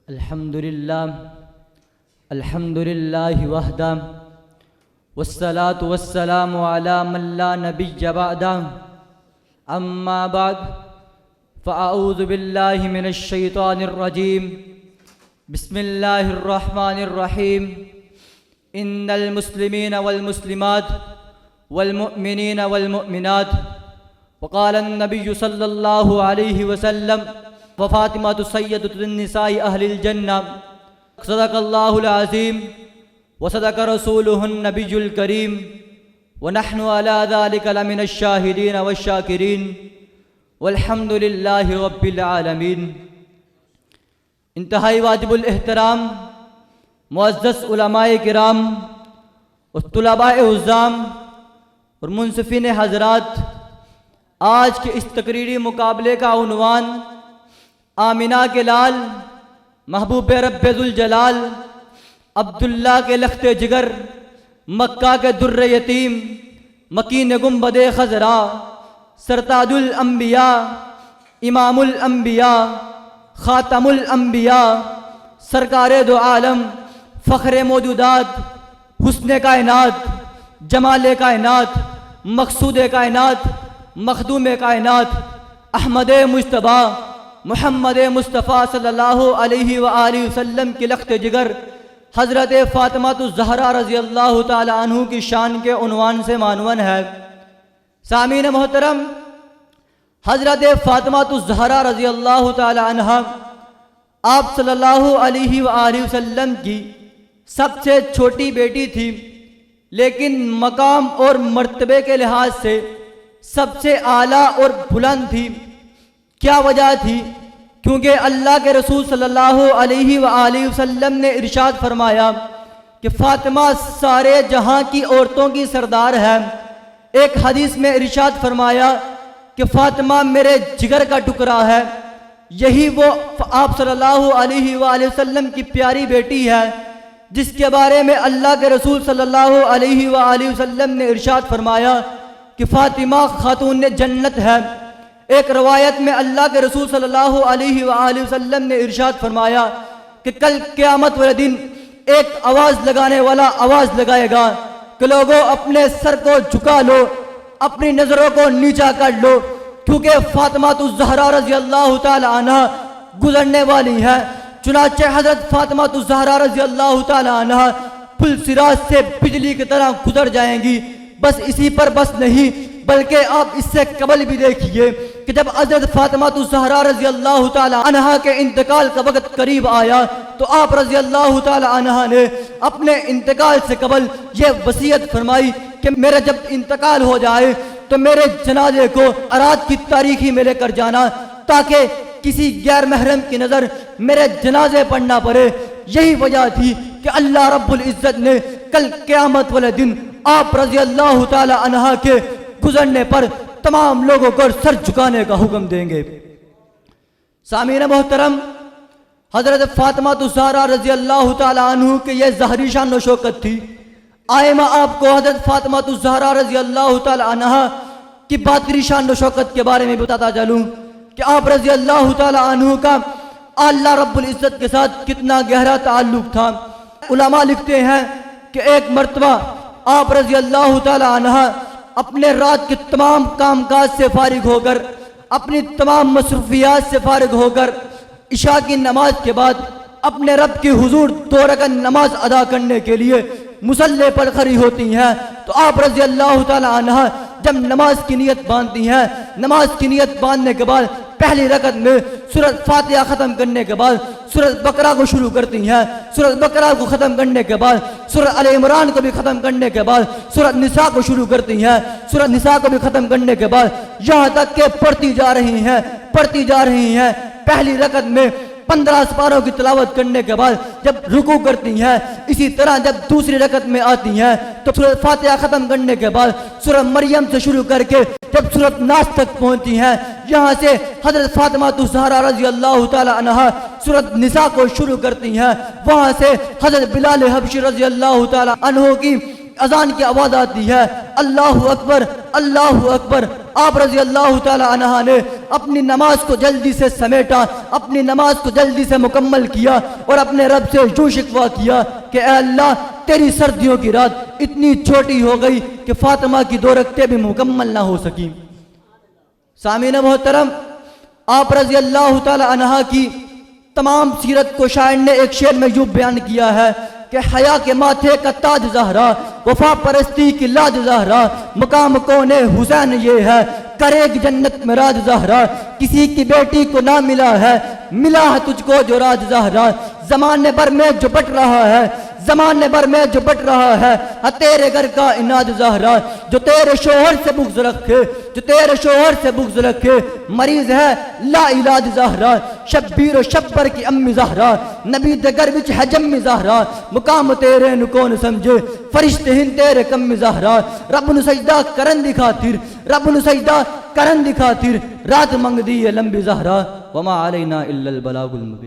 الحمد لله وحده والصلاة والسلام على من لا نبي بعده أما بعد فأعوذ بالله من الشيطان الرجيم بسم الله الرحمن الرحيم إن المسلمين والمسلمات والمؤمنين والمؤمنات وقال النبي صلى الله عليه وسلم وفاطمة سيدة النساء أهل الجنة صدق الله العظيم وصدق رسوله النبي الكريم ونحن على ذلك لمن الشاهدين والشاكرين والحمد لله رب العالمين۔ انتہائی واجب الاحترام معزز علماء کرام اور طلباء عظام اور منصفین حضرات، آج کے اس تقریری مقابلے کا عنوان آمنہ کے لال محبوب رب ذوالجلال عبداللہ کے لخت جگر مکہ کے در یتیم مکین گنبد خضرا سرتاج الانبیاء امام الانبیاء خاتم الانبیاء سرکار دو عالم فخر موجودات حسن کائنات جمال کائنات مقصود کائنات مخدوم کائنات احمد مجتبیٰ محمد مصطفیٰ صلی اللہ علیہ وآلہ وسلم کی لخت جگر حضرت فاطمہ الزہرا رضی اللہ تعالی عنہ کی شان کے عنوان سے معنون ہے۔ سامعین محترم، حضرت فاطمہ الزہرا رضی اللہ تعالی عنہ آپ صلی اللہ علیہ وآلہ وسلم کی سب سے چھوٹی بیٹی تھی، لیکن مقام اور مرتبے کے لحاظ سے سب سے اعلیٰ اور بلند تھی۔ کیا وجہ تھی؟ کیونکہ اللہ کے رسول صلی اللہ علیہ وآلہ وسلم نے ارشاد فرمایا کہ فاطمہ سارے جہاں کی عورتوں کی سردار ہے۔ ایک حدیث میں ارشاد فرمایا کہ فاطمہ میرے جگر کا ٹکڑا ہے۔ یہی وہ آپ صلی اللہ علیہ وآلہ وسلم کی پیاری بیٹی ہے جس کے بارے میں اللہ کے رسول صلی اللہ علیہ وآلہ وسلم نے ارشاد فرمایا کہ فاطمہ خاتون جنت ہے۔ ایک روایت میں اللہ کے رسول صلی اللہ علیہ وآلہ وسلم نے ارشاد فرمایا کہ کل قیامت والے دن ایک آواز لگانے والا آواز لگائے گا کہ لوگوں اپنے سر کو جھکا لو، اپنی نظروں کو نیچا کر لو، کیونکہ فاطمہ الزہرا رضی اللہ تعالی عنہ گزرنے والی ہے۔ چنانچہ حضرت فاطمہ الزہرا رضی اللہ تعالی عنہ پل صراط سے بجلی کی طرح گزر جائیں گی۔ بس اسی پر بس نہیں، بلکہ آپ اس سے قبل بھی دیکھیے کہ جب حضرت فاطمہ الزہرا رضی اللہ تعالی عنہ کے انتقال کا وقت قریب آیا تو آپ رضی اللہ تعالی عنہ نے اپنے انتقال سے قبل یہ وصیت فرمائی کہ میرا جب انتقال ہو جائے تو میرے جنازے کو رات کی تاریکی میں لے کر جانا تاکہ کسی غیر محرم کی نظر میرے جنازے پر نہ پڑے۔ یہی وجہ تھی کہ اللہ رب العزت نے کل قیامت والے دن آپ رضی اللہ تعالی عنہ کے گزرنے پر تمام لوگوں کو سر جھکانے کا حکم دیں گے۔ سامعین محترم، حضرت فاطمہ الزہرا رضی اللہ تعالی عنہ کے یہ ظاہری شان و شوکت تھی۔ آئے میں آپ کو حضرت فاطمہ الزہرا رضی اللہ تعالی عنہ کی باطنی شان و شوکت کے بارے میں بتاتا چلوں کہ آپ رضی اللہ تعالی عنہ کا اللہ رب العزت کے ساتھ کتنا گہرا تعلق تھا۔ علماء لکھتے ہیں کہ ایک مرتبہ آپ رضی اللہ تعالی عنہ اپنے رات کے تمام کام کاج سے فارغ ہو کر، اپنی تمام مصروفیات سے فارغ ہو کر عشاء کی نماز کے بعد اپنے رب کی حضور 2 رکعت نماز ادا کرنے کے لیے مصلی پر کھڑی ہوتی ہیں تو آپ رضی اللہ تعالی عنہ جب نماز کی نیت باندھتی ہیں، نماز کی نیت باندھنے کے بعد پہلی رکعت میں سورۃ فاتحہ ختم کرنے کے بعد سورۃ بقرہ کو شروع کرتی ہیں، سورۃ بقرہ کو ختم کرنے کے بعد سورۃ آل عمران کو بھی ختم کرنے کے بعد سورۃ نساء کو شروع کرتی ہیں، سورۃ نساء کو بھی ختم کرنے کے بعد یہاں تک کہ پڑھتی جا رہی ہیں۔ پہلی رکعت میں 15 سپاروں کی تلاوت کرنے کے بعد جب رکوع کرتی ہیں، اسی طرح جب دوسری رکعت میں آتی ہیں تو سورۃ فاتحہ ختم کرنے کے بعد سورۃ مریم سے شروع کر کے جب سورۃ ناس تک پہنچتی ہیں، یہاں سے حضرت فاطمہ الزہرا رضی اللہ تعالی عنہ سورۃ نساء کو شروع کرتی ہیں، وہاں سے حضرت بلال حبشی رضی اللہ تعالی عنہ کی اذان کی آواز آتی ہے، اللہ اکبر اللہ اکبر آپ رضی اللہ تعالی عنہ نے اپنی نماز کو جلدی سے سمیٹا، اپنی نماز کو جلدی سے مکمل کیا اور اپنے رب سے یوں شکوہ کیا کہ اے اللہ تیری سردیوں کی رات اتنی چھوٹی ہو گئی کہ فاطمہ کی 2 رکعتیں بھی مکمل نہ ہو سکیں۔ سامعین محترم، آپ رضی اللہ تعالی عنہ کی تمام سیرت کو شاعر نے ایک شعر میں یوں بیان کیا ہے کہ حیا کے ماتھے کا تاج زہرا، وفا پرستی کی لاج زہرا، مقام کون حسین یہ ہے، کرے گی جنت میں راج زہرا، کسی کی بیٹی کو نہ ملا ہے، ملا ہے تجھ کو جو راج زہرا، زمانے بھر میں جو بٹ رہا ہے، زمانے بھر میں جو بٹ رہا ہے، تیرے گھر کا اناج زہرا، جو تیرے شوہر سے بغض رکھے، جو تیرے شوہر سے بغض رکھے، مریض ہے لا علاج زہرا، شبیر و شبر کی امی زہرا، نبی دے گھر وچ ہے جمی زہرا، مقام تیرے نو کون سمجھے، فرشتے ہن تیرے کم زہرا، رب نو سجدہ کرن دی خاطر، رب نو سجدہ کرن دی خاطر رات منگ دی ہے لمبی زہرا، وما علینا الا البلاغ المبین۔